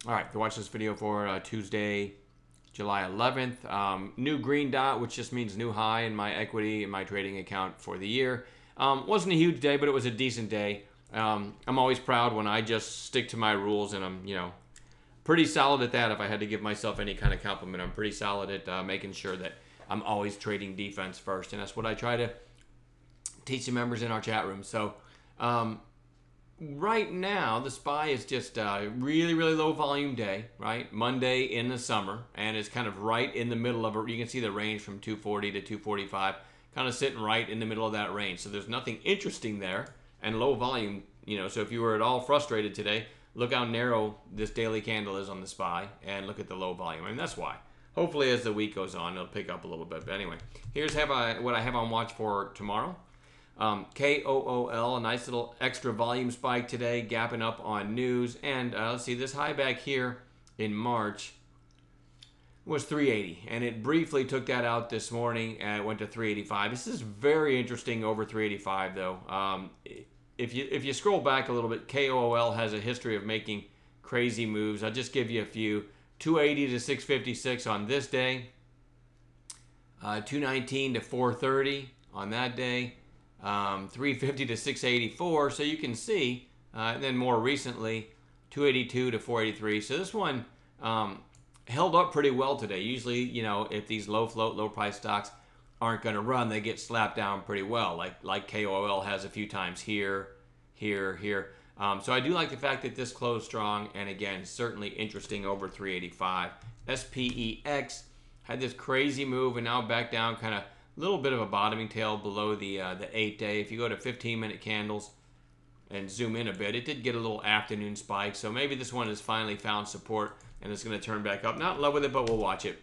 All right, to watch this video for Tuesday, July 11th. New green dot, which just means new high in my equity in my trading account for the year. Wasn't a huge day, but it was a decent day. I'm always proud when I just stick to my rules, and I'm, pretty solid at that. If I had to give myself any kind of compliment, I'm pretty solid at making sure that I'm always trading defense first, and that's what I try to teach the members in our chat room. So, right now, the SPY is just a really, really low volume day, right? Monday in the summer, and it's kind of right in the middle of it. You can see the range from 240 to 245, kind of sitting right in the middle of that range. So there's nothing interesting there, and low volume, so if you were at all frustrated today, look how narrow this daily candle is on the SPY, and look at the low volume. I mean, that's why. Hopefully, as the week goes on, it'll pick up a little bit. But anyway, here's what I have on watch for tomorrow. KOOL, a nice little extra volume spike today, gapping up on news. And let's see, this high back here in March was 380, and it briefly took that out this morning and it went to 385. This is very interesting over 385, though. If you scroll back a little bit, KOOL has a history of making crazy moves. I'll just give you a few. 280 to 656 on this day. 219 to 430 on that day. 350 to 684. So you can see, and then more recently, 282 to 483. So this one held up pretty well today. Usually, if these low float, low price stocks aren't going to run, they get slapped down pretty well, like KOL has a few times here. So I do like the fact that this closed strong, and again, certainly interesting over 385. SPEX had this crazy move and now back down, kind of a little bit of a bottoming tail below the 8-day. If you go to 15-minute candles and zoom in a bit, it did get a little afternoon spike. So maybe this one has finally found support and it's going to turn back up. Not in love with it, but we'll watch it.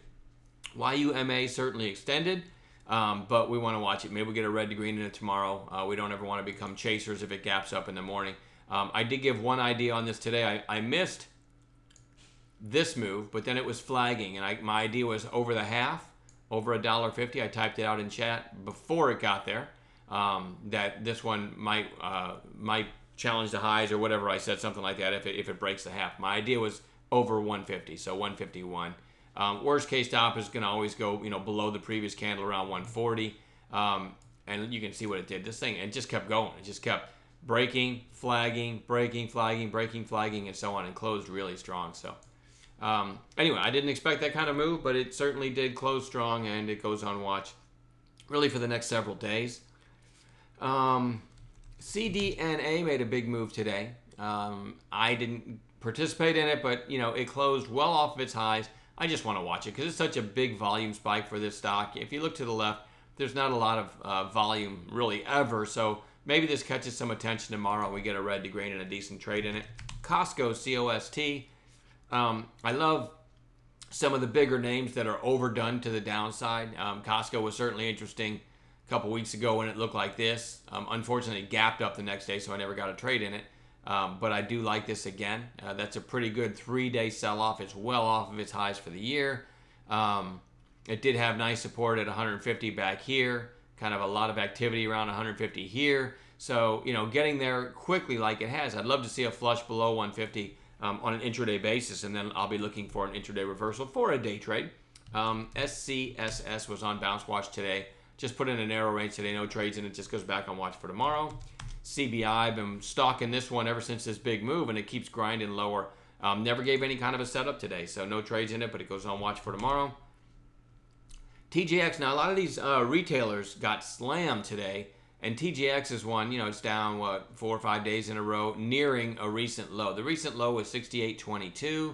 YUMA certainly extended, but we want to watch it. Maybe we get a red to green in it tomorrow. We don't ever want to become chasers if it gaps up in the morning. I did give one idea on this today. I missed this move, but then it was flagging, and my idea was over the half, over $1.50. I typed it out in chat before it got there, that this one might challenge the highs or whatever. I said something like that if it breaks the half. My idea was over 150, so 151. Worst case stop is going to always go below the previous candle around 140, and you can see what it did. This thing, it just kept going. It just kept breaking, flagging, breaking, flagging, breaking, flagging, and so on, and closed really strong. So anyway, I didn't expect that kind of move, but it certainly did close strong, and it goes on watch really for the next several days. CDNA made a big move today. I didn't participate in it, but it closed well off of its highs. I just want to watch it because it's such a big volume spike for this stock. If you look to the left, there's not a lot of volume really ever, so maybe this catches some attention tomorrow. We get a red to green and a decent trade in it. Costco, COST. I love some of the bigger names that are overdone to the downside. Costco was certainly interesting a couple weeks ago when it looked like this. Unfortunately, it gapped up the next day, so I never got a trade in it. But I do like this again. That's a pretty good 3-day sell-off. It's well off of its highs for the year. It did have nice support at 150 back here. Kind of a lot of activity around 150 here. So, getting there quickly like it has. I'd love to see a flush below 150 on an intraday basis, and then I'll be looking for an intraday reversal for a day trade. SCSS was on bounce watch today. Just put in a narrow range today, no trades, and it just goes back on watch for tomorrow. CBI, I've been stalking this one ever since this big move, and it keeps grinding lower. Never gave any kind of a setup today, so no trades in it, but it goes on watch for tomorrow. TJX, now a lot of these retailers got slammed today, and TJX is one, it's down, 4 or 5 days in a row, nearing a recent low. The recent low was 68.22.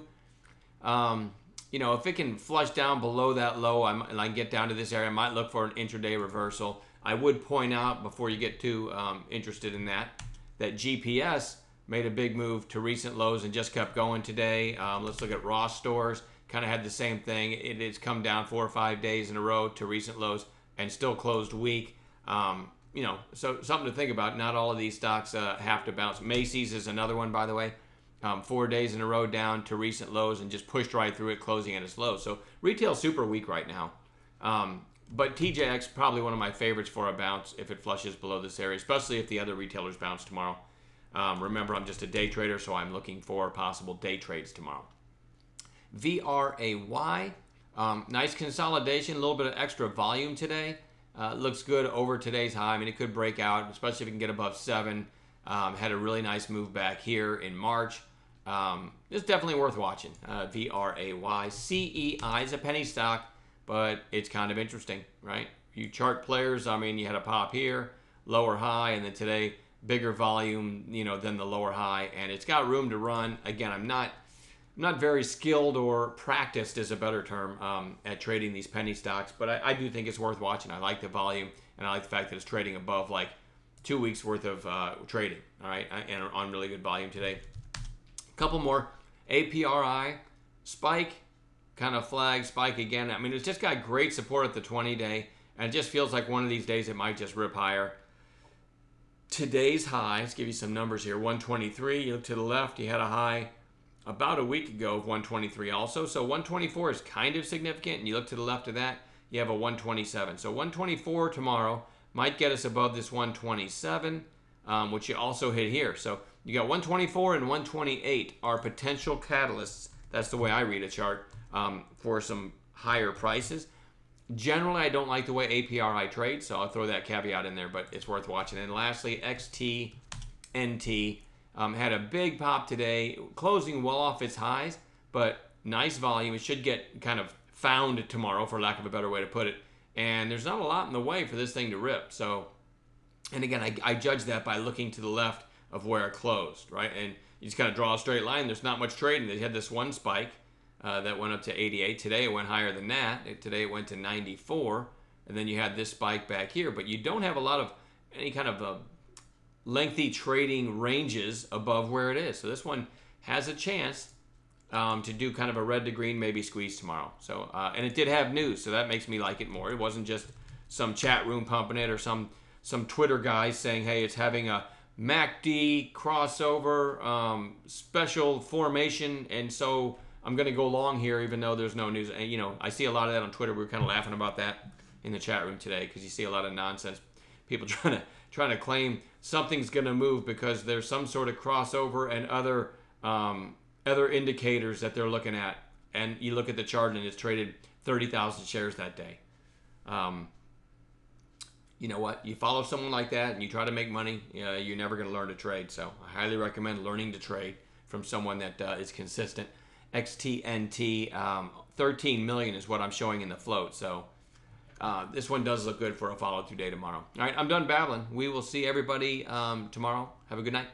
If it can flush down below that low, and I get down to this area, I might look for an intraday reversal. I would point out, before you get too interested in that GPS made a big move to recent lows and just kept going today. Let's look at Ross Stores. Kind of had the same thing. It's come down 4 or 5 days in a row to recent lows and still closed weak. So something to think about. Not all of these stocks have to bounce. Macy's is another one, by the way. 4 days in a row down to recent lows and just pushed right through it, closing at its low. So retail's super weak right now. But TJX, probably one of my favorites for a bounce if it flushes below this area, especially if the other retailers bounce tomorrow. Remember, I'm just a day trader, so I'm looking for possible day trades tomorrow. VRAY. Nice consolidation, a little bit of extra volume today. Looks good over today's high. I mean, it could break out, especially if it can get above 7. Had a really nice move back here in March. It's definitely worth watching. VRAY. CEI is a penny stock, but it's kind of interesting, right? You chart players, I mean, you had a pop here, lower high, and then today, bigger volume, than the lower high, and it's got room to run. Again, I'm not very skilled or practiced is a better term at trading these penny stocks, but I do think it's worth watching. I like the volume, and I like the fact that it's trading above like 2 weeks worth of trading, all right, and on really good volume today. A couple more. APRI, spike, kind of flag, spike again. I mean, it's just got great support at the 20-day, and it just feels like one of these days it might just rip higher. Today's high, let's give you some numbers here, 123. You look to the left, you had a high about a week ago of 123 also. So 124 is kind of significant, and you look to the left of that, you have a 127. So 124 tomorrow might get us above this 127, which you also hit here. So you got 124 and 128 are potential catalysts. That's the way I read a chart for some higher prices. Generally, I don't like the way APRI trades, so I'll throw that caveat in there, but it's worth watching. And lastly, XTNT had a big pop today, closing well off its highs, but nice volume. It should get kind of found tomorrow, for lack of a better way to put it. And there's not a lot in the way for this thing to rip. So, and again, I judge that by looking to the left of where it closed, right? And you just kind of draw a straight line. There's not much trading. They had this one spike that went up to 88. Today it went higher than that. Today it went to 94. And then you had this spike back here. But you don't have a lot of any kind of lengthy trading ranges above where it is. So this one has a chance to do kind of a red to green, maybe squeeze tomorrow. So and it did have news, so that makes me like it more. It wasn't just some chat room pumping it or some Twitter guys saying, hey, it's having a MACD crossover special formation, and so I'm going to go long here even though there's no news. And I see a lot of that on Twitter. We were kind of laughing about that in the chat room today because you see a lot of nonsense. People trying to claim something's going to move because there's some sort of crossover and other indicators that they're looking at. And you look at the chart and it's traded 30,000 shares that day. You know what? You follow someone like that and you try to make money, you're never going to learn to trade. So I highly recommend learning to trade from someone that is consistent. XTNT, 13 million is what I'm showing in the float. So this one does look good for a follow-through day tomorrow. All right, I'm done babbling. We will see everybody tomorrow. Have a good night.